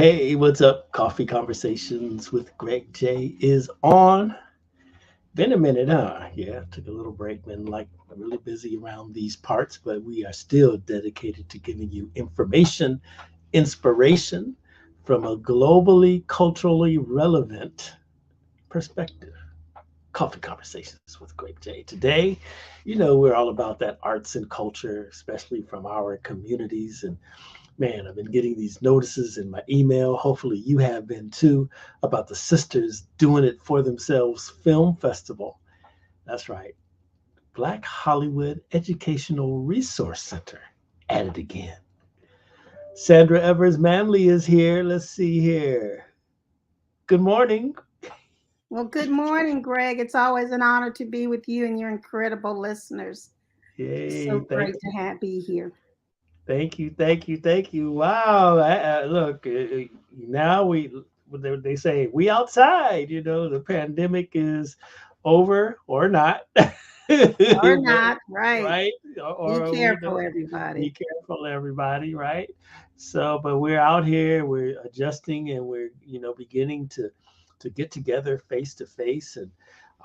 Hey, what's up? Coffee Conversations with Greg J is on. Been a minute, huh? Yeah, took a little break. Been like really busy around these parts, but we are still dedicated to giving you information, inspiration from a globally, culturally relevant perspective. Coffee Conversations with Greg J. Today, we're all about that arts and culture, especially from our communities. And man, I've been getting these notices in my email. Hopefully, you have been too, about the Sisters Doing It For Themselves Film Festival. That's right, Black Hollywood Educational Resource Center at it again. Sandra Evers-Manley is here. Let's see here. Good morning. Well, good morning, Greg. It's always an honor to be with you and your incredible listeners. It's Yay, so thank great to be here. thank you. Wow, look, now they say we outside. The pandemic is over or not, Or but not, right? right, Be or careful, everybody. be careful, everybody, right? So, but we're out here, we're adjusting, and we're beginning to get together face to face. And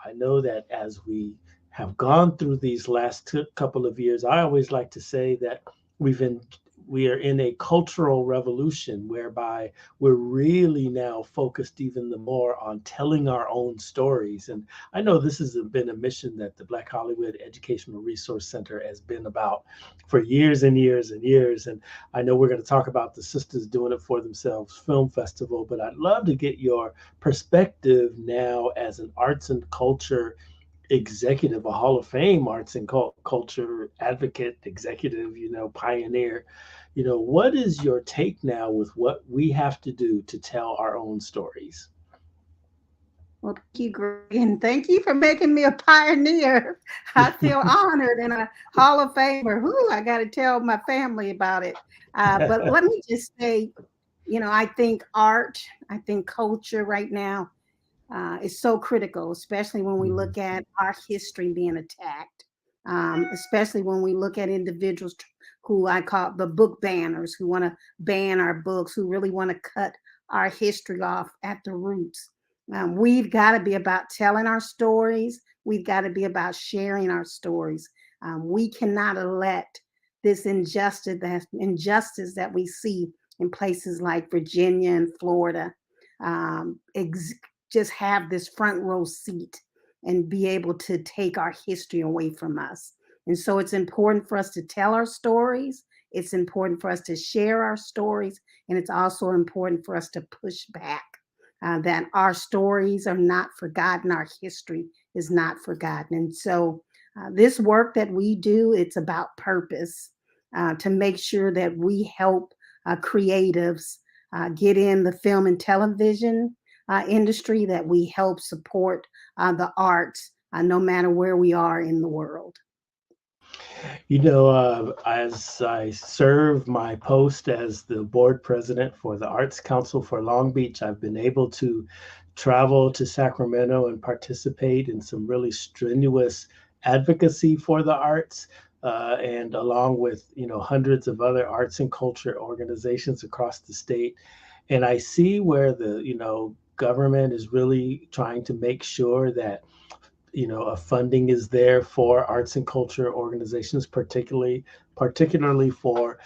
I know that as we have gone through these last couple of years, I always like to say that we've been we are in a cultural revolution whereby we're really now focused even the more on telling our own stories. And I know this has been a mission that the Black Hollywood Educational Resource Center has been about for years and years and years. And I know we're going to talk about the Sisters Doing It For Themselves Film Festival, but I'd love to get your perspective now as an arts and culture executive, a Hall of Fame arts and culture advocate, executive, pioneer. What is your take now with what we have to do to tell our own stories? Well, thank you, Greg, and thank you for making me a pioneer. I feel honored and a Hall of Famer. Whoo, I got to tell my family about it. But let me just say, I think art, I think culture right now is so critical, especially when we Mhm. look at our history being attacked, especially when we look at individuals who I call the book banners, who want to ban our books, who really want to cut our history off at the roots. We've got to be about telling our stories. We've got to be about sharing our stories. We cannot let this injustice that we see in places like Virginia and Florida um, ex- just have this front row seat and be able to take our history away from us. And so it's important for us to tell our stories. It's important for us to share our stories. And it's also important for us to push back that our stories are not forgotten, our history is not forgotten. And so this work that we do, it's about purpose to make sure that we help creatives get in the film and television industry, that we help support the arts no matter where we are in the world. As I serve my post as the board president for the Arts Council for Long Beach, I've been able to travel to Sacramento and participate in some really strenuous advocacy for the arts. And along with hundreds of other arts and culture organizations across the state, and I see where the government is really trying to make sure that a funding is there for arts and culture organizations, particularly for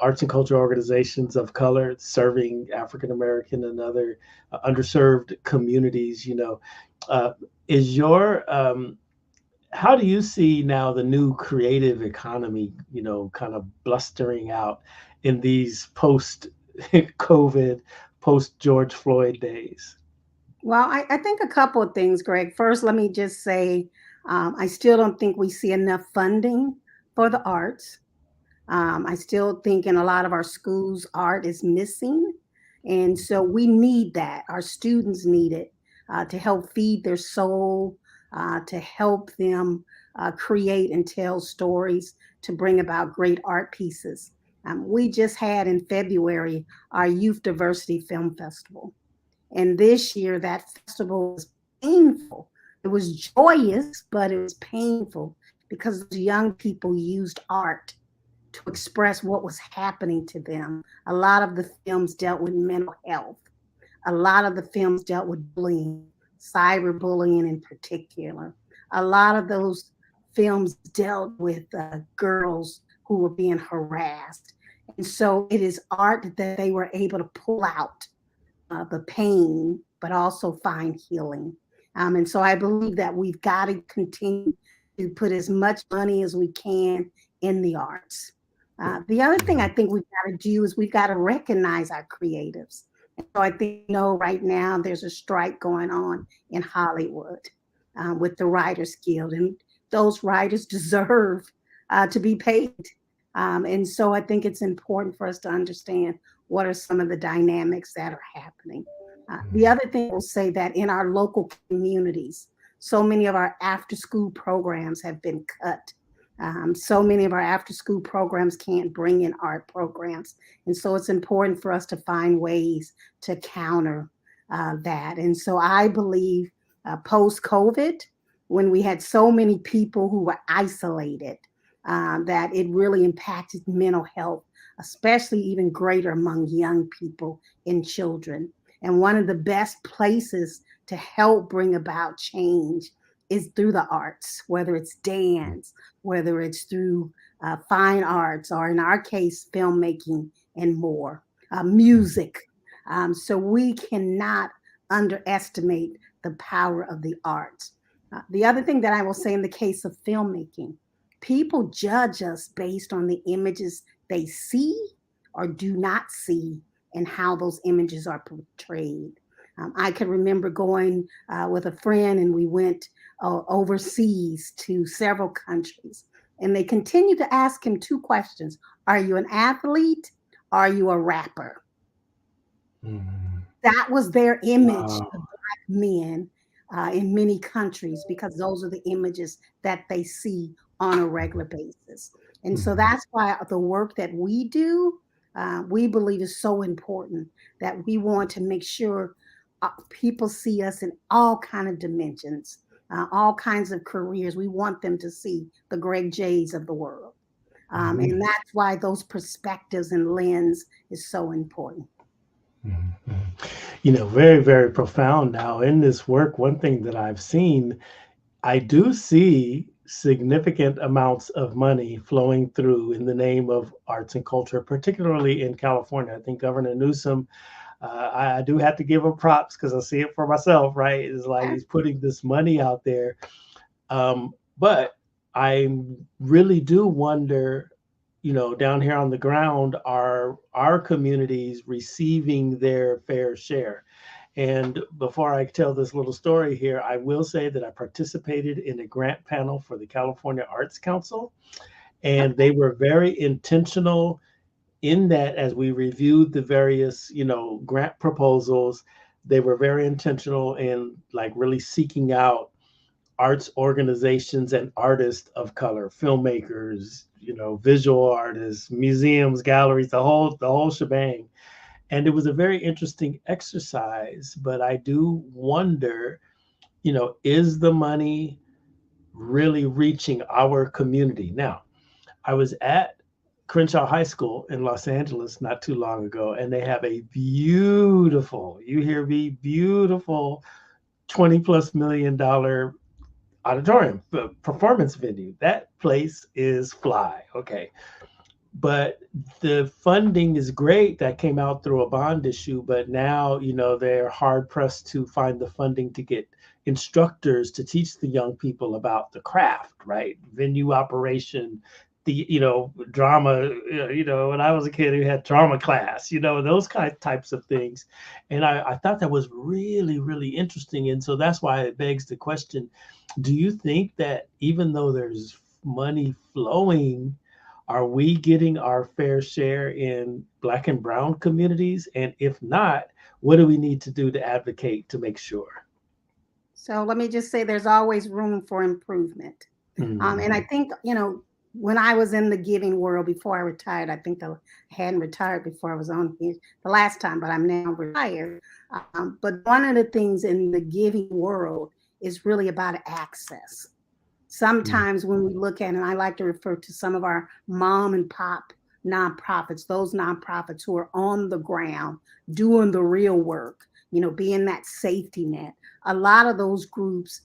arts and culture organizations of color serving African American and other underserved communities. Uh, is your How do you see now the new creative economy, kind of blustering out in these post COVID, post George Floyd days? Well, I think a couple of things, Greg. First, let me just say I still don't think we see enough funding for the arts. I still think in a lot of our schools, art is missing. And so we need that. Our students need it to help feed their soul, to help them create and tell stories, to bring about great art pieces. We just had in February our Youth Diversity Film Festival. And this year, that festival was painful. It was joyous, but it was painful because young people used art to express what was happening to them. A lot of the films dealt with mental health. A lot of the films dealt with bullying, cyberbullying in particular. A lot of those films dealt with girls who were being harassed. And so it is art that they were able to pull out the pain, but also find healing. And so I believe that we've got to continue to put as much money as we can in the arts. The other thing I think we've got to do is we've got to recognize our creatives. And so I think, right now there's a strike going on in Hollywood with the Writers Guild, and those writers deserve to be paid. And so I think it's important for us to understand what are some of the dynamics that are happening. The other thing I will say that in our local communities, so many of our after school programs have been cut. So many of our after school programs can't bring in art programs. And so it's important for us to find ways to counter that. And so I believe post COVID, when we had so many people who were isolated, that it really impacted mental health, especially even greater among young people and children. And one of the best places to help bring about change is through the arts, whether it's dance, whether it's through fine arts, or in our case, filmmaking and more, music. So we cannot underestimate the power of the arts. The other thing that I will say in the case of filmmaking, people judge us based on the images they see or do not see and how those images are portrayed. I can remember going with a friend, and we went overseas to several countries, and they continued to ask him two questions. Are you an athlete? Are you a rapper? Mhm. That was their image Wow. of Black men in many countries, because those are the images that they see on a regular basis. And so Mhm. that's why the work that we do, we believe is so important, that we want to make sure people see us in all kind of dimensions, all kinds of careers. We want them to see the Greg J's of the world. Mhm. And that's why those perspectives and lens is so important. Mhm. Very, very profound. Now, in this work, one thing that I've seen, I do see significant amounts of money flowing through in the name of arts and culture, particularly in California. I think Governor Newsom, I do have to give him props because I see it for myself, right? It's like he's putting this money out there. But I really do wonder, down here on the ground, are our communities receiving their fair share? And before I tell this little story here, I will say that I participated in a grant panel for the California Arts Council, and they were very intentional in that as we reviewed the various, grant proposals, they were very intentional in like really seeking out arts organizations and artists of color, filmmakers, visual artists, museums, galleries, the whole shebang. And it was a very interesting exercise, but I do wonder, is the money really reaching our community? Now, I was at Crenshaw High School in Los Angeles not too long ago, and they have a beautiful, you hear me, beautiful 20 plus $1 million auditorium performance venue. That place is fly. Okay. But the funding is great that came out through a bond issue, but now, they're hard pressed to find the funding to get instructors to teach the young people about the craft, right? Venue operation, the, drama, when I was a kid, we had drama class, those types of things. And I thought that was really, really interesting. And so that's why it begs the question, do you think that even though there's money flowing, are we getting our fair share in Black and Brown communities? And if not, what do we need to do to advocate to make sure? So let me just say there's always room for improvement. And I Mhm. think, when I was in the giving world before I retired, I think I hadn't retired before I was on here the last time, but I'm now retired. But one of the things in the giving world is really about access. Sometimes when we look at, and I like to refer to some of our mom and pop nonprofits, those nonprofits who are on the ground doing the real work, being that safety net. A lot of those groups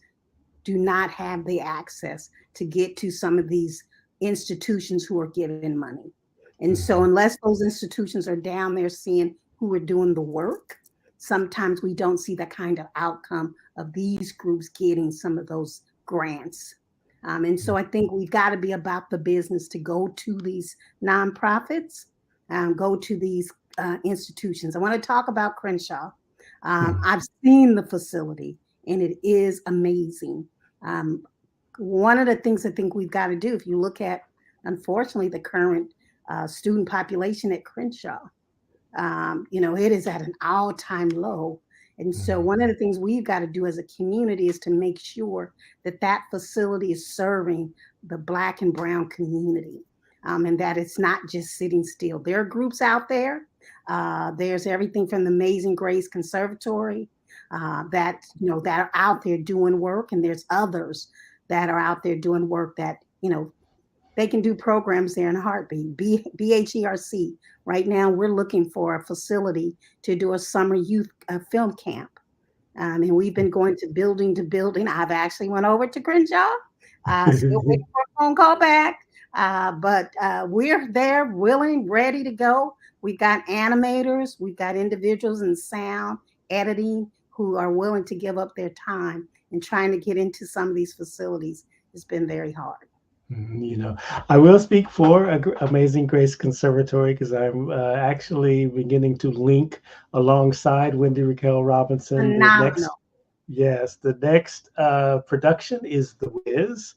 do not have the access to get to some of these institutions who are giving money. And so, Mhm. unless those institutions are down there seeing who are doing the work, sometimes we don't see the kind of outcome of these groups getting some of those grants. And so, I think we've got to be about the business to go to these nonprofits, go to these institutions. I want to talk about Crenshaw. Mhm. I've seen the facility, and it is amazing. Um, One of the things I think we've got to do, if you look at, unfortunately, the current student population at Crenshaw, it is at an all-time low. And so Mhm. one of the things we've got to do as a community is to make sure that that facility is serving the Black and Brown community, and that it's not just sitting still. There are groups out there. There's everything from the Amazing Grace Conservatory that are out there doing work, and there's others that are out there doing work that they can do programs there in a heartbeat. BHERC, right now, we're looking for a facility to do a summer youth film camp. And we've been going to building. I've actually went over to Crenshaw, still waiting for a phone call back. But we're there, willing, ready to go. We've got animators, we've got individuals in sound, editing, who are willing to give up their time and trying to get into some of these facilities. It's been very hard. You know, I will speak for Amazing Grace Conservatory because I'm actually beginning to link alongside Wendy Raquel Robinson. The next, Phenomenal. yes, the next production is The Wiz,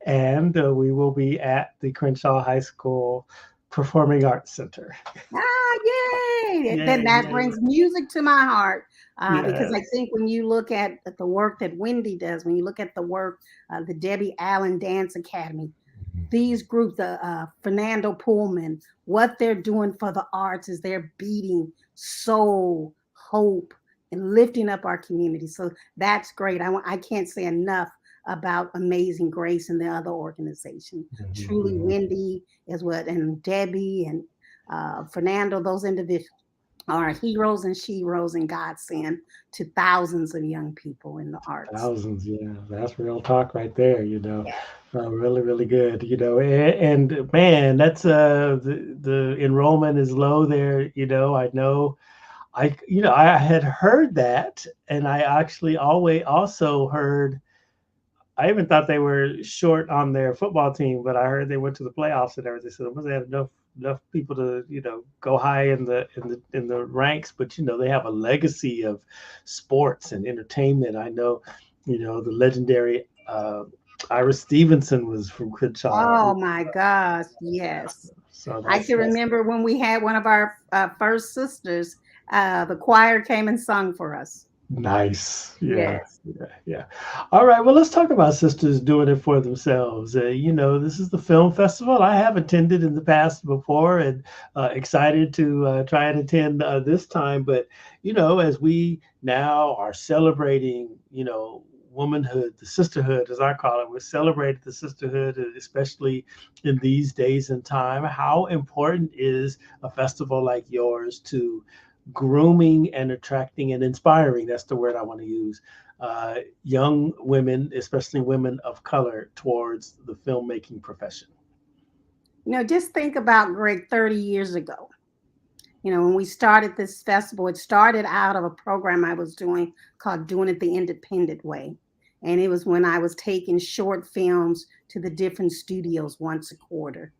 and we will be at the Crenshaw High School Performing Arts Center. Ah, yay! Yeah, Then that yeah, brings music to my heart, because I yes. think when you look at the work that Wendy does, when you look at the work, the Debbie Allen Dance Academy, these groups, Fernando Pullman, what they're doing for the arts is they're beating soul, hope, and lifting up our community. So that's great. I can't say enough about Amazing Grace and the other organization. Truly, Mhm. Wendy is what, and Debbie and Fernando, those individuals are heroes and sheroes and godsend to thousands of young people in the arts. Thousands, yeah, that's real talk right there. Yeah. Really, really good. And man, that's the enrollment is low there. I know I had heard that, and I actually always also heard. I even thought they were short on their football team, but I heard they went to the playoffs and everything. So they had enough people to go high in the ranks. But they have a legacy of sports and entertainment. I know, the legendary Iris Stevenson was from Crenshaw. Oh my gosh, yes. So I can that's remember when we had one of our first sisters, the choir came and sung for us. nice. Yeah, Yes. yeah, yeah. All right. Well, let's talk about sisters doing it for themselves. This is the film festival I have attended in the past before, and excited to try and attend this time. But as we now are celebrating, womanhood, the sisterhood, as I call it, we're celebrating the sisterhood, especially in these days and time. How important is a festival like yours to grooming and attracting and inspiring, that's the word I want to use, young women, especially women of color, towards the filmmaking profession? Just think about Greg 30 years ago. When we started this festival, it started out of a program I was doing called Doing It the Independent Way. And it was when I was taking short films to the different studios once a quarter.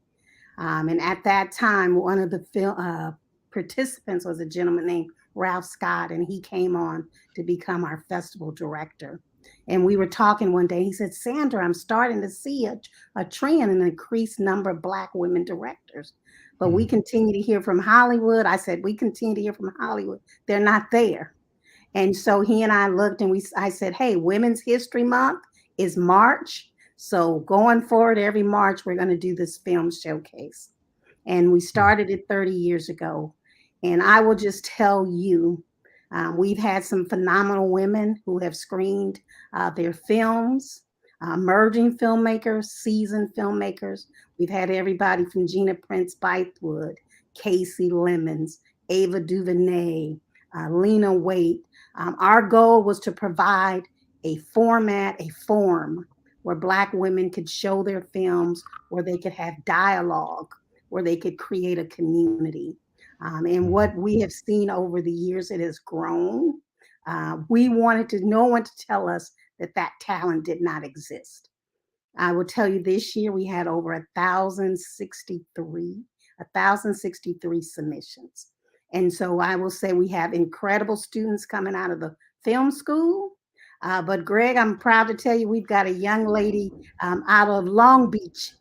And at that time, one of the participants was a gentleman named Ralph Scott, and he came on to become our festival director. And we were talking one day. He said, Sandra, I'm starting to see a trend, an increased number of Black women directors. But we Mm. continue to hear from Hollywood. I said, we continue to hear from Hollywood. They're not there. And so he and I looked, and I said, hey, Women's History Month is March. So going forward, every March, we're going to do this film showcase. And we started it 30 years ago. And I will just tell you, we've had some phenomenal women who have screened their films. Emerging filmmakers, seasoned filmmakers. We've had everybody from Gina Prince Bythewood, Casey Lemons, Ava DuVernay, Lena Waite. Our goal was to provide a format, a forum where Black women could show their films, where they could have dialogue, where they could create a community. And what we have seen over the years, it has grown. We wanted no one to tell us that that talent did not exist. I will tell you this year we had over 1,063 submissions. And so I will say we have incredible students coming out of the film school. But Greg, I'm proud to tell you we've got a young lady out of Long Beach,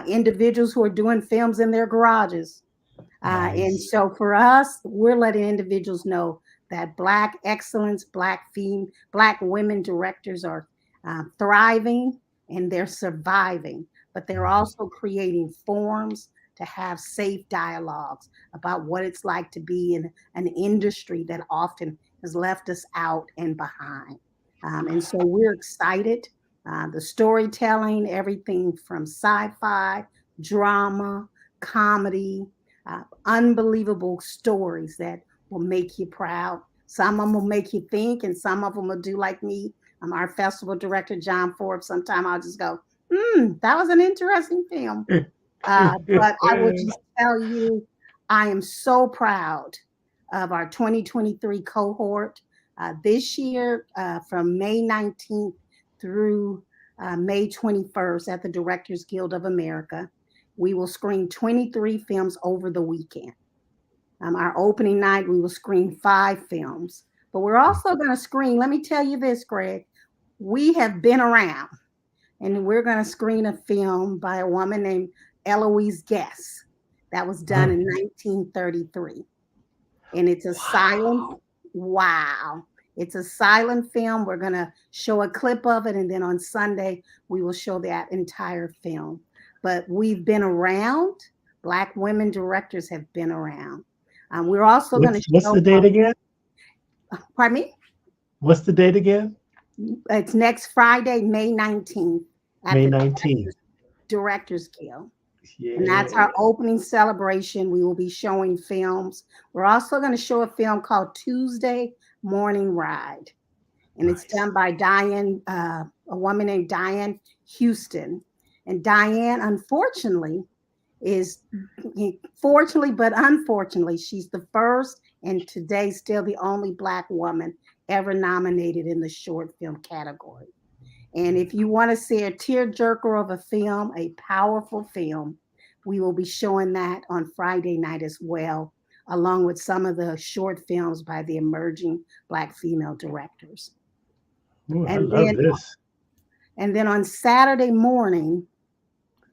individuals who are doing films in their garages. And Nice. so for us, we're letting individuals know that Black excellence, Black women directors are thriving and they're surviving, but they're also creating forums to have safe dialogues about what it's like to be in an industry that often has left us out and behind. And so we're excited. The storytelling, everything from sci-fi, drama, comedy, unbelievable stories that will make you proud. Some of them will make you think, and some of them will do like me. Our festival director, John Forbes. Sometimes I'll just go, that was an interesting film. But I will just tell you, I am so proud of our 2023 cohort. This year, from May 19th through May 21st at the Directors Guild of America, we will screen 23 films over the weekend. Our opening night, we will screen 5 films. But we're also going to screen, let me tell you this, Greg, we have been around, and we're going to screen a film by a woman named Eloise Guess that was done in 1933. And it's a silent, wow. It's a silent film. We're going to show a clip of it, and then on Sunday, we will show that entire film. But we've been around. Black women directors have been around. We're also going to What's show. the date again? Pardon me? What's the date again? It's next Friday, May 19th at May the 19th. Directors Guild. Yeah. And that's our opening celebration. We will be showing films. We're also going to show a film called Tuesday Morning Ride. And it's done by Diane, a woman named Diane Houston. And Diane, unfortunately, but unfortunately, she's the first and today still the only Black woman ever nominated in the short film category. And if you want to see a tearjerker of a film, a powerful film, we will be showing that on Friday night as well, along with some of the short films by the emerging Black female directors. Ooh, I And love then, this. and then on Saturday morning,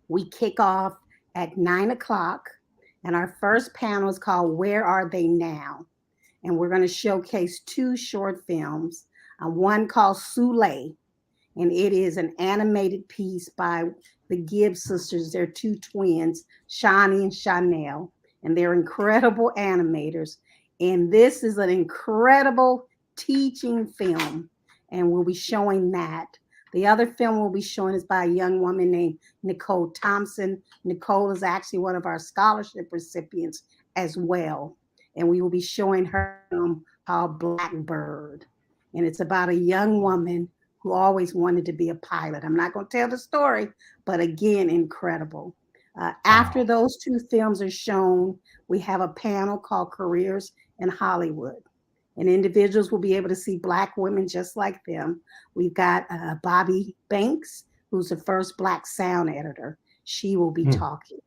we kick off at 9 o'clock, and our first panel is called Where Are They Now? And we're going to showcase 2 short films, one called Soleil, and it is an animated piece by the Gibbs sisters. They're 2 twins, Shawnee and Chanel, and they're incredible animators. And this is an incredible teaching film, and we'll be showing that. The other film we'll be showing is by a young woman named Nicole Thompson. Nicole is actually one of our scholarship recipients as well. And we will be showing her film called Blackbird. And it's about a young woman who always wanted to be a pilot. I'm not going to tell the story, but again, incredible. After those 2 films are shown, we have a panel called Careers in Hollywood. And individuals will be able to see Black women just like them. We've got Bobby Banks, who's the first Black sound editor. She will be talking.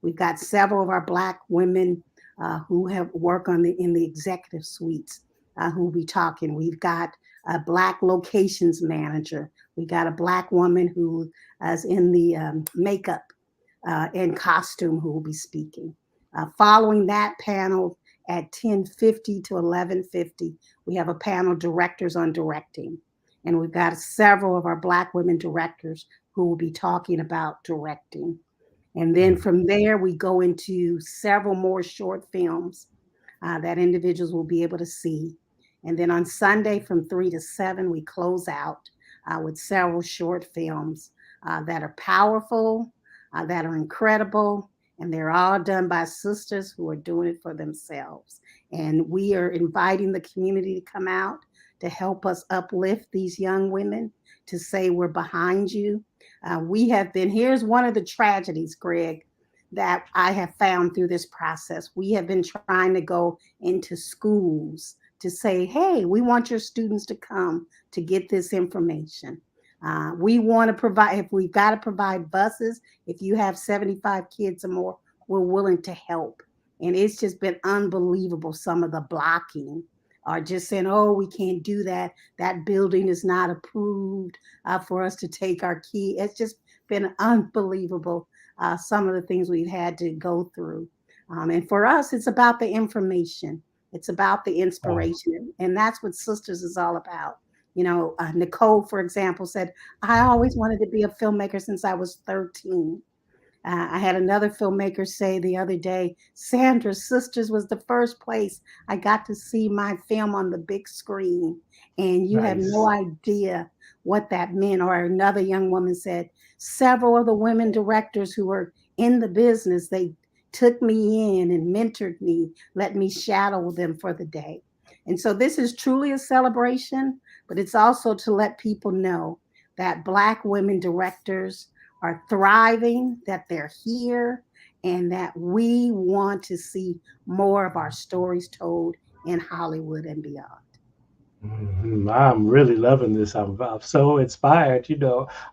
We've got several of our Black women who have worked in the executive suites who will be talking. We've got a Black locations manager. We got a Black woman who is in the makeup and costume who will be speaking. Following that panel at 10:50 to 11:50, we have a panel directors on directing. And we've got several of our Black women directors who will be talking about directing. And then from there, we go into several more short films that individuals will be able to see. And then on Sunday from 3 to 7, we close out with several short films that are powerful, that are incredible, and they're all done by sisters who are doing it for themselves. And we are inviting the community to come out to help us uplift these young women, to say we're behind you. We have been, here's one of the tragedies, Greg, that I have found through this process. We have been trying to go into schools to say, hey, we want your students to come to get this information. We want to provide, if we've got to provide buses, if you have 75 kids or more, we're willing to help. And it's just been unbelievable, some of the blocking are just saying, oh, we can't do that. That building is not approved for us to take our key. It's just been unbelievable, some of the things we've had to go through. And for us, it's about the information. It's about the Wow. inspiration. And that's what Sisters is all about. You know, Nicole, for example, said, I always wanted to be a filmmaker since I was 13. I had another filmmaker say the other day, Sandra, Sisters was the first place I got to see my film on the big screen. And you have no Nice. idea what that meant. Or another young woman said, several of the women directors who were in the business, they took me in and mentored me, let me shadow them for the day. And so this is truly a celebration, but it's also to let people know that Black women directors are thriving, that they're here, and that we want to see more of our stories told in Hollywood and beyond. I'm really loving this. I'm so inspired.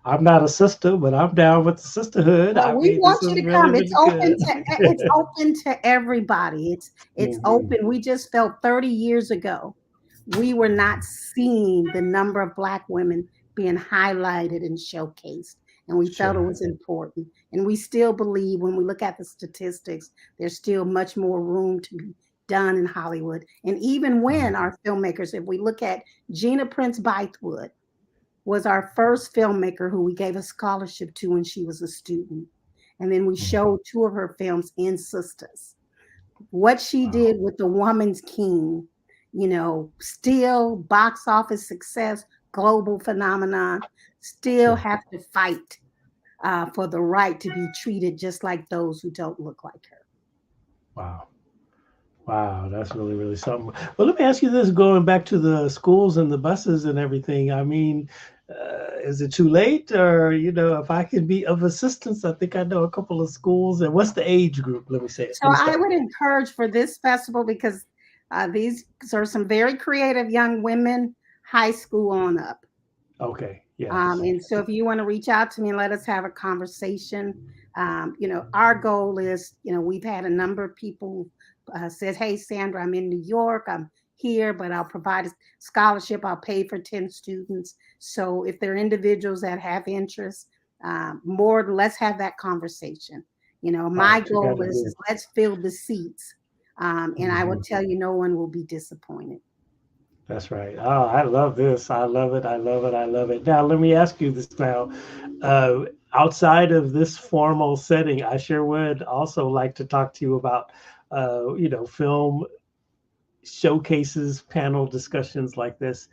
I'm not a sister, but I'm down with the sisterhood. Well, I we mean, want this is you to really, come. It's really open good. to it's open to everybody. It's Mhm. open. We just felt 30 years ago we were not seeing the number of Black women being highlighted and showcased, and we felt it Sure. was important. And we still believe when we look at the statistics, there's still much more room to be done in Hollywood. And even when Mhm. our filmmakers, if we look at Gina Prince Bythewood, was our first filmmaker who we gave a scholarship to when she was a student. And then we Mhm. showed two of her films in Sistas. What she Wow. did with The Woman's King, you know, still box office success, global phenomenon, still Sure. have to fight for the right to be treated just like those who don't look like her. Wow. Wow, that's really, really something. Well, let me ask you this, going back to the schools and the buses and everything. I mean, is it too late? Or, if I can be of assistance, I think I know a couple of schools. And what's the age group? Let me say it. So Let me I start would there. encourage for this festival because these are some very creative young women, high school on up. Okay. Yes. And so if you want to reach out to me and let us have a conversation, our goal is, we've had a number of people said, hey, Sandra, I'm in New York. I'm here, but I'll provide a scholarship. I'll pay for 10 students. So if there are individuals that have interest, more, let's have that conversation. All My right. You got goal to is, do is it. let's fill the seats. And I will Mhm. tell you, no one will be disappointed. That's right. Oh, I love this. I love it. I love it. I love it. Now, let me ask you this now. Uh, Outside of this formal setting, I sure would also like to talk to you about, film showcases, panel discussions like this,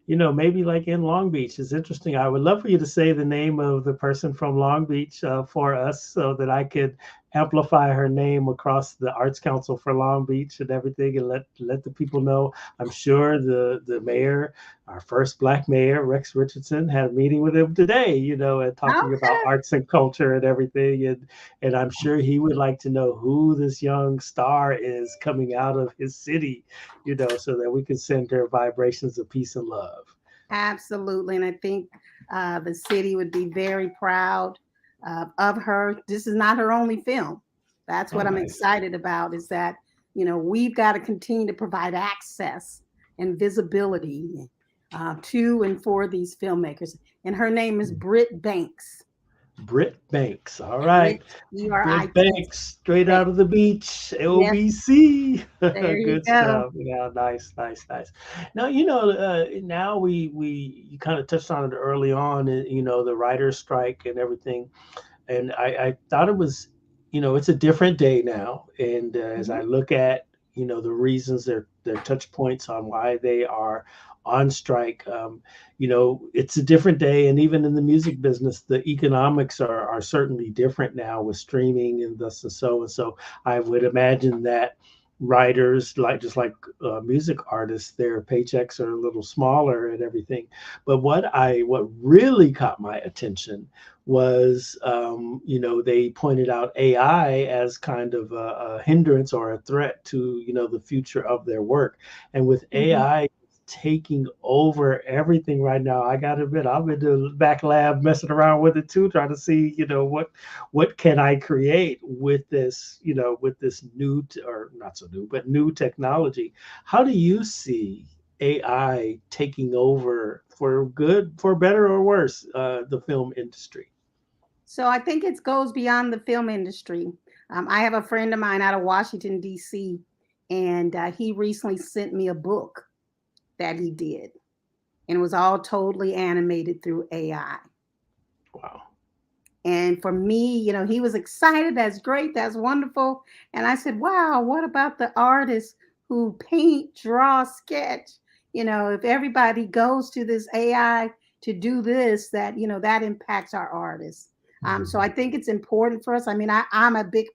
maybe like in Long Beach is interesting. I would love for you to say the name of the person from Long Beach for us so that I could amplify her name across the Arts Council for Long Beach and everything and let the people know. I'm sure the mayor, our first Black mayor, Rex Richardson, had a meeting with him today, and talking about Okay. arts and culture and everything. And I'm sure he would like to know who this young star is coming out of his city, so that we can send her vibrations of peace and love. Absolutely. And I think the city would be very proud of her. This is not her only film. That's Oh, what I'm nice. excited about is that, we've got to continue to provide access and visibility to and for these filmmakers. And her name is Britt Banks. Britt Banks. All Britt, right. Britt Brit, Banks, straight out Banks. of the beach, Yes, LBC. there you Good go. stuff. Yeah, nice, nice, nice. Now, now we you kind of touched on it early on, the writer's strike and everything. And I thought it was, it's a different day now. And as I Mhm. look at, the reasons, their touch points on why they are on strike. It's a different day, and even in the music business, the economics are certainly different now with streaming and thus and so. And so I would imagine that writers, like just like music artists, their paychecks are a little smaller and everything. But what really caught my attention was, they pointed out AI as kind of a hindrance or a threat to, the future of their work. And with Mhm. AI taking over everything right now, I gotta admit, I'm in the back lab messing around with it too, trying to see, what can I create with this, with this new, or not so new, but new technology. How do you see AI taking over, for good, for better or worse, the film industry? So I think it goes beyond the film industry. I have a friend of mine out of Washington, D.C., and he recently sent me a book that he did, and it was all totally animated through AI. Wow. And for me, he was excited. That's great. That's wonderful. And I said, wow, what about the artists who paint, draw, sketch? If everybody goes to this AI to do this, that impacts our artists. So Mhm. I think it's important for us. I mean, I'm a big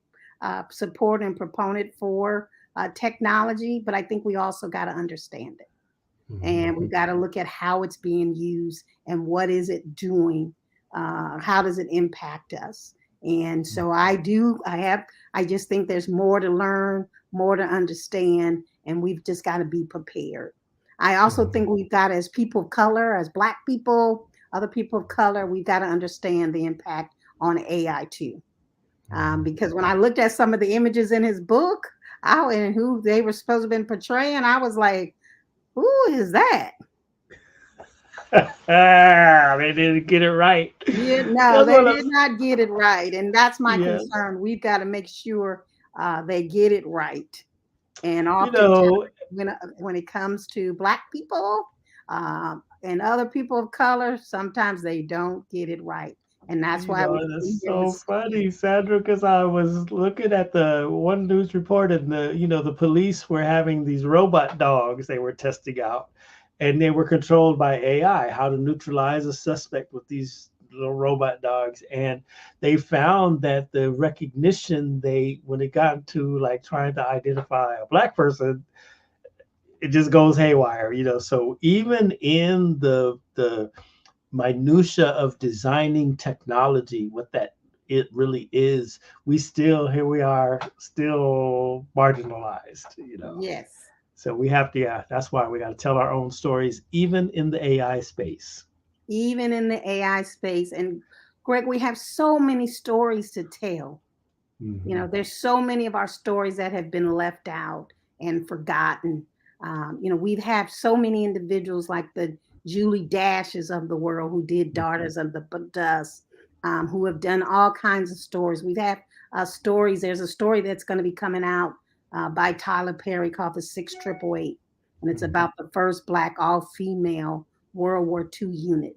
supporter and proponent for technology, but I think we also got to understand it. And we Mhm. got to look at how it's being used and what is it doing, how does it impact us. And so I just think there's more to learn, more to understand, and we've just got to be prepared. I also Mhm. think we've got, as people of color, as Black people, other people of color, we've got to understand the impact on AI too. Mhm. Because when I looked at some of the images in his book, and who they were supposed to have been portraying, I was like, who is that? They didn't get it right. Yeah, no, That's they what I'm. did not get it right, and that's my Yes. concern. We've got to make sure they get it right. And You oftentimes, know, when it comes to Black people and other people of color, sometimes they don't get it right, and that's why we see that's them so mistreated. funny, Sandra, because I was looking at the one news report, and the police were having these robot dogs they were testing out, and they were controlled by AI, how to neutralize a suspect with these little robot dogs. And they found that the recognition, when it got to like trying to identify a black person, it just goes haywire. So even in the minutia of designing technology, what that it really is, here we are, still marginalized. Yes, So we have to, yeah, that's why we got to tell our own stories, even in the AI space. even in the AI space. And Greg, we have so many stories to tell. Hmm. There's so many of our stories that have been left out and forgotten. We've had so many individuals like the Julie Dashes of the world who did Daughters of the Dust, who have done all kinds of stories. We've had stories. There's a story that's going to be coming out by Tyler Perry called The 6888, and it's Hmm. about the first Black all-female World War II unit.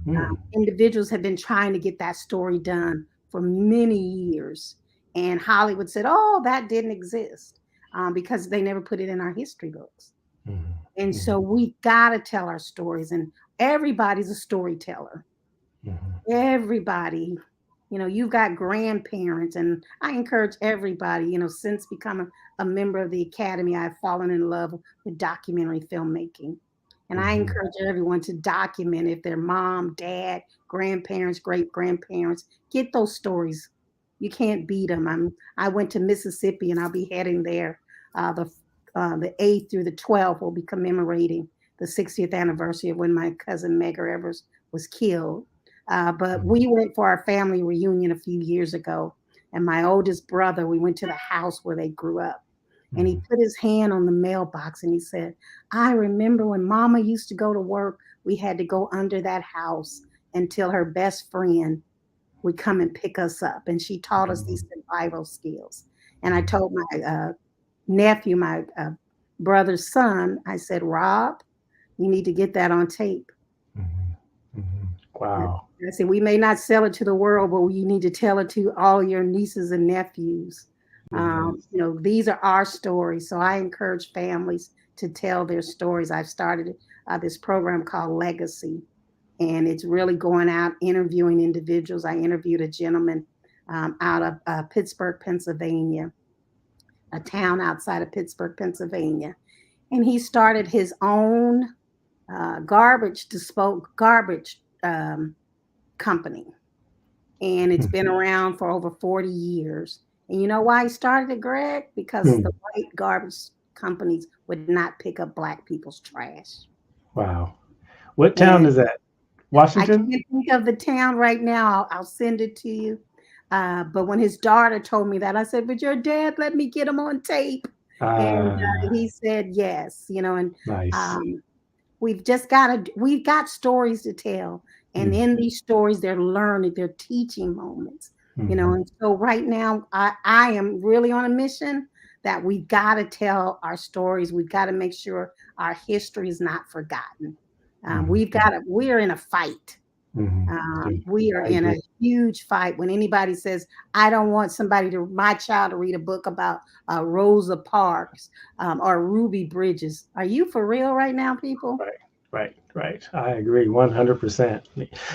Hmm. Individuals have been trying to get that story done for many years. And Hollywood said, oh, that didn't exist because they never put it in our history books. And Hmm. so we got to tell our stories, and everybody's a storyteller. Hmm. Everybody, you've got grandparents, and I encourage everybody, since becoming a member of the Academy, I've fallen in love with documentary filmmaking. And I Hmm. encourage everyone to document if their mom, dad, grandparents, great grandparents, get those stories. You can't beat them. I went to Mississippi, and I'll be heading there. The 8th through the 12th will be commemorating the 60th anniversary of when my cousin Medgar Evers was killed. But we went for our family reunion a few years ago, and my oldest brother, we went to the house where they grew up, and he Hmm. put his hand on the mailbox and he said, I remember when Mama used to go to work, we had to go under that house until her best friend would come and pick us up, and she taught us these survival skills. And I told my nephew, my brother's son, I said, Rob, you need to get that on tape. Hmm. Hmm. Wow. I said, we may not sell it to the world, but you need to tell it to all your nieces and nephews. Yes. These are our stories. So I encourage families to tell their stories. I've started this program called Legacy, and it's really going out interviewing individuals. I interviewed a gentleman out of Pittsburgh, Pennsylvania, a town outside of Pittsburgh, Pennsylvania, and he started his own garbage company, and it's been around for over 40 years. And you know why he started it, Greg? Because the Hmm. white garbage companies would not pick up black people's trash. Wow. What town And is that? I Washington? can't think of the town right now. I'll send it to you. But when his daughter told me that, I said, "But your dad let me get him on tape," and Ah, he said yes. And nice. um, we've got stories to tell, and Mm, in these stories they're learning, they're teaching moments. mhm, And so right now I am really on a mission that we've got to tell our stories. We've got to make sure our history is not forgotten. mhm, We're in a fight. mhm. Yeah, We are I in a agree. huge fight. When anybody says, "I don't want my child to read a book about Rosa Parks or Ruby Bridges," are you for real right now, people? Right, right, right. I agree 100%.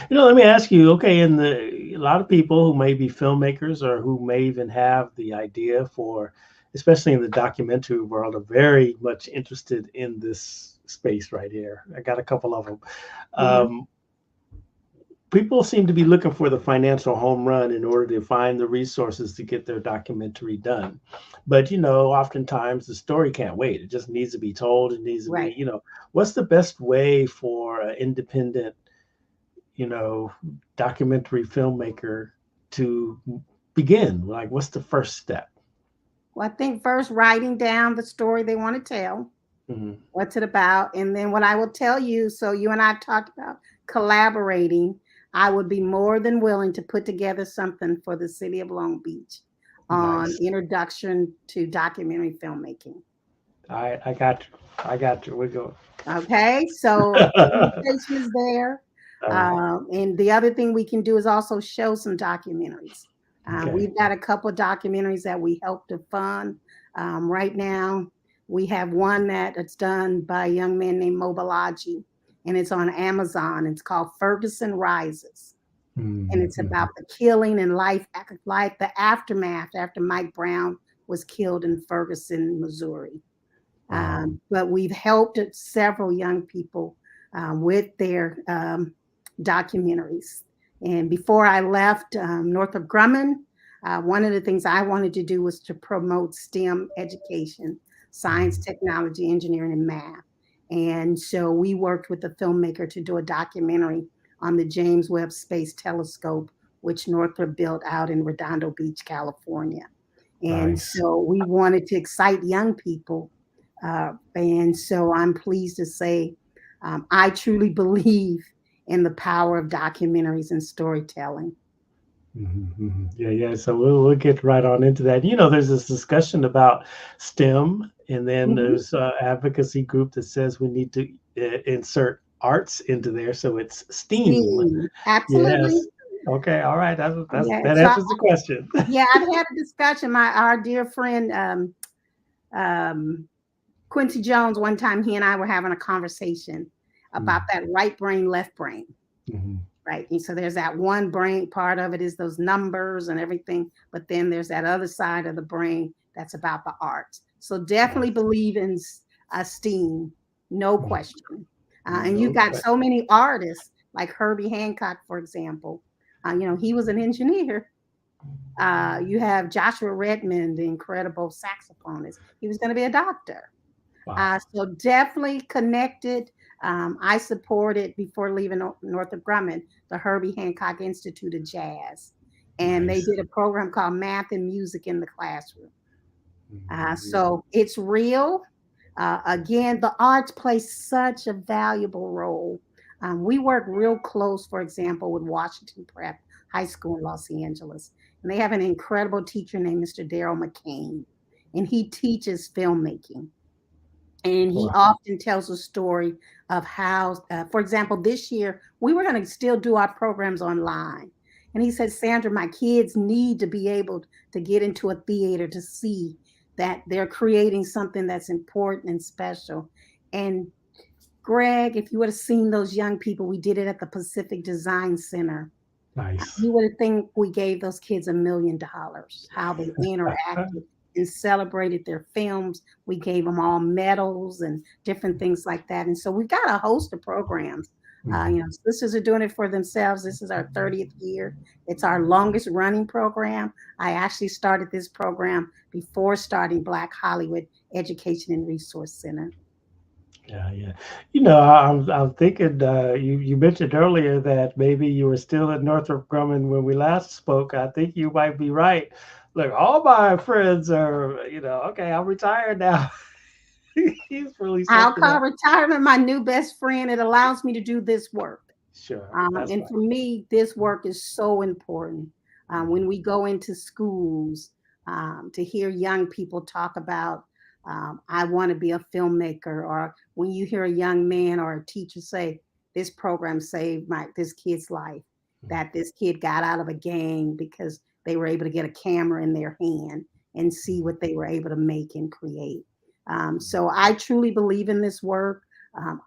Let me ask you, okay, a lot of people who may be filmmakers or who may even have the idea for, especially in the documentary world, are very much interested in this space right here. I got a couple of them. Hmm. Um, People seem to be looking for the financial home run in order to find the resources to get their documentary done. But oftentimes the story can't wait. It just needs to be told. It needs to be, Right. what's the best way for an independent, you know, documentary filmmaker to begin? Like, what's the first step? Well, I think first writing down the story they want to tell. Hmm. What's it about? And then what I will tell you, so you and I have talked about collaborating. I would be more than willing to put together something for the city of Long Beach on Nice. introduction to documentary filmmaking. I got you. I got you. We're going. Okay, so the invitation is there. All right. And the other thing we can do is also show some documentaries. Okay. We've got a couple of documentaries that we help to fund. Right now, we have one that it's done by a young man named Mobilaji, and it's on Amazon. It's called Ferguson Rises, and it's Mm-hmm. about the killing and life, the aftermath after Mike Brown was killed in Ferguson, Missouri. Wow. But we've helped several young people with their documentaries. And before I left Northrop Grumman, one of the things I wanted to do was to promote STEM education, science, Mhm. technology, engineering, and math. And so we worked with a filmmaker to do a documentary on the James Webb Space Telescope, which Northrop built out in Redondo Beach, California. And Nice. so we wanted to excite young people. And so I'm pleased to say I truly believe in the power of documentaries and storytelling. Mhm, mhm. Yeah, yeah. So we'll get right on into that. There's this discussion about STEM, and then Mhm. there's an advocacy group that says we need to insert arts into there, so it's STEAM. Absolutely. Yes. Okay. All right. Yeah. That So answers the question. yeah, I've had a discussion. Our dear friend um, Quincy Jones, one time he and I were having a conversation about Mhm, that right brain, left brain. mhm. Right. And so there's that one brain part of it is those numbers and everything. But then there's that other side of the brain that's about the arts. So definitely Nice. believe in STEAM, no Mhm. question. And you've No got so question. many artists like Herbie Hancock, for example. He was an engineer. You have Joshua Redmond, the incredible saxophonist. He was going to be a doctor. Wow. So definitely connected. I supported before leaving Northrop Grumman, the Herbie Hancock Institute of Jazz, and they Nice. did a program called Math and Music in the Classroom. Mhm. So it's real. Again, the arts play such a valuable role. We work real close, for example, with Washington Prep High School in Los Angeles, and they have an incredible teacher named Mr. Daryl McCain, and he teaches filmmaking. And he Wow. often tells a story of how, for example, this year we were going to still do our programs online. And he said, Sandra, my kids need to be able to get into a theater to see that they're creating something that's important and special. And Greg, if you would have seen those young people, we did it at the Pacific Design Center. Nice. You would think we gave those kids $1 million, how they interacted and celebrated their films. We gave them all medals and different things like that. And so we've got a host of programs. Mhm. Sisters are doing it for themselves. This is our 30th year. It's our longest running program. I actually started this program before starting Black Hollywood Education and Resource Center. Yeah, yeah. I'm thinking you mentioned earlier that maybe you were still at Northrop Grumman when we last spoke. I think you might be right. Look, all my friends are, okay, I'm retired now. He's really I'll something call else. retirement my new best friend. It allows me to do this work. Sure, that's And right. for me, this work is so important. When Mhm. we go into schools, to hear young people talk about, I want to be a filmmaker, or when you hear a young man or a teacher say, this program saved this kid's life, Mhm. that this kid got out of a gang because they were able to get a camera in their hand and see what they were able to make and create. So I truly believe in this work.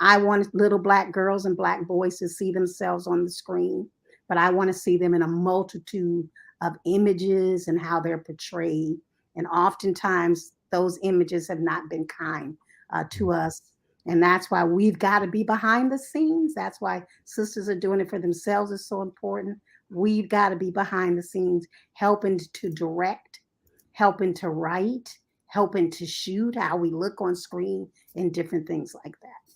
I want little Black girls and Black boys to see themselves on the screen, but I want to see them in a multitude of images and how they're portrayed. And oftentimes, those images have not been kind to Mhm. us. And that's why we've got to be behind the scenes. That's why sisters are doing it for themselves is so important. We've got to be behind the scenes, helping to direct, helping to write, helping to shoot, how we look on screen, and different things like that.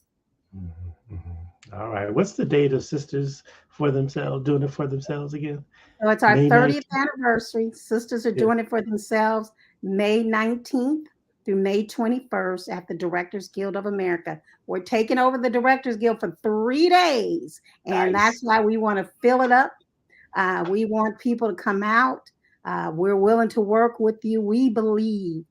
Mhm. Mhm. All right. What's the date of Sisters for Themselves, doing it for themselves again? So it's our May 30th 19th? anniversary. Sisters are Yeah. doing it for themselves May 19th through May 21st at the Directors Guild of America. We're taking over the Directors Guild for 3 days, and that's Nice. why we want to fill it up. We want people to come out. We're willing to work with you. We believe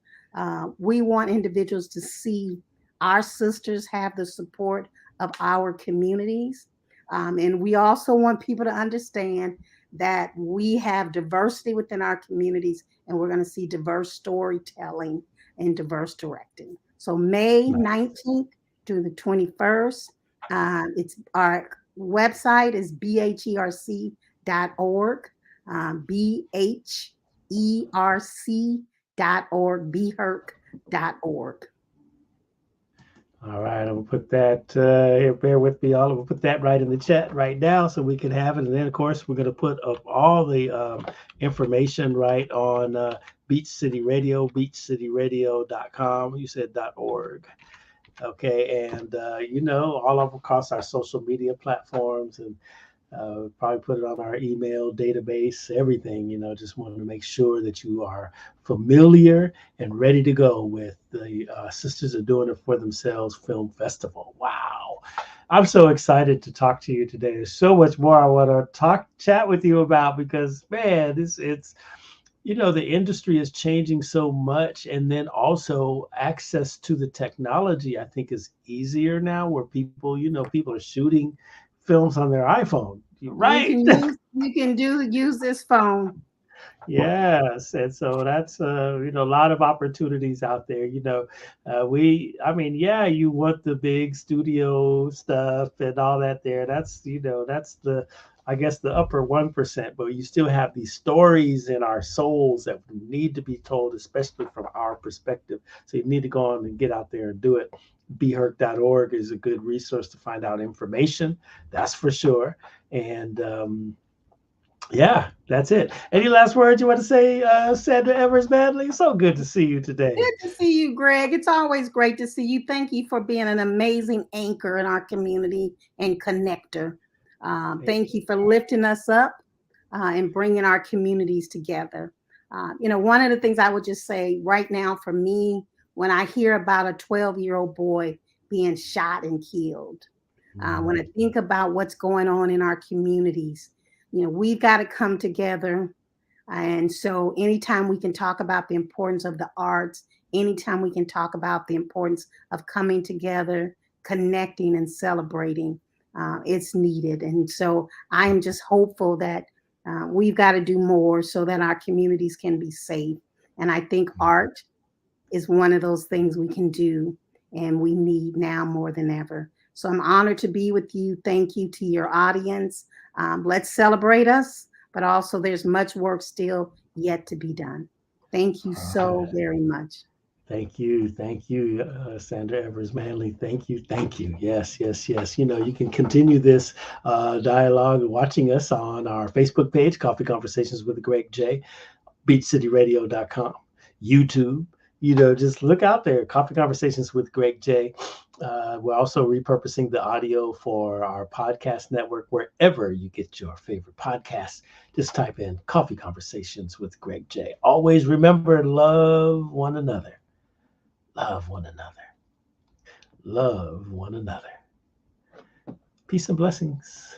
we want individuals to see our sisters have the support of our communities. And we also want people to understand that we have diversity within our communities, and we're going to see diverse storytelling and diverse directing. So, May Nice. 19th to the 21st, it's our website is bherc.org, bherc.org, bherc.org. All right, I'm gonna put that here. Bear with me, all. We'll put that right in the chat right now, so we can have it. And then, of course, we're gonna put up all the information right on Beach City Radio, beachcityradio.com. You said .org. Okay, and all of across our social media platforms, and probably put it on our email database, everything. Just wanted to make sure that you are familiar and ready to go with the Sisters Are Doing It For Themselves Film Festival. Wow. I'm so excited to talk to you today. There's so much more I want to chat with you about because, man, it's the industry is changing so much, and then also access to the technology I think is easier now, where people are shooting films on their iPhone. You're right. You can use this phone. Yes, and so that's a lot of opportunities out there. I mean, yeah, you want the big studio stuff and all that there. That's the, I guess, the upper 1%, but you still have these stories in our souls that need to be told, especially from our perspective. So you need to go on and get out there and do it. BHERC.org is a good resource to find out information. That's for sure. And yeah, that's it. Any last words you want to say, Sandra Evers-Manley? So good to see you today. Good to see you, Greg. It's always great to see you. Thank you for being an amazing anchor in our community and connector. Thank you for lifting us up and bringing our communities together. One of the things I would just say right now for me, when I hear about a 12-year-old boy being shot and killed, when I think about what's going on in our communities, we've got to come together. And so, anytime we can talk about the importance of the arts, anytime we can talk about the importance of coming together, connecting, and celebrating, it's needed. And so, I am just hopeful that We've got to do more so that our communities can be safe. And I think art is one of those things we can do and we need now more than ever. So I'm honored to be with you. Thank you to your audience. Let's celebrate us, but also there's much work still yet to be done. Thank you so very much. Thank you, Sandra Evers-Manley. Thank you. Yes, yes, yes. You know, you can continue this dialogue watching us on our Facebook page, Coffee Conversations with Greg J, beachcityradio.com, YouTube. You know, just look out there, Coffee Conversations with Greg J. We're also repurposing the audio for our podcast network wherever you get your favorite podcasts. Just type in Coffee Conversations with Greg J. Always remember, love one another. Love one another. Love one another. Peace and blessings.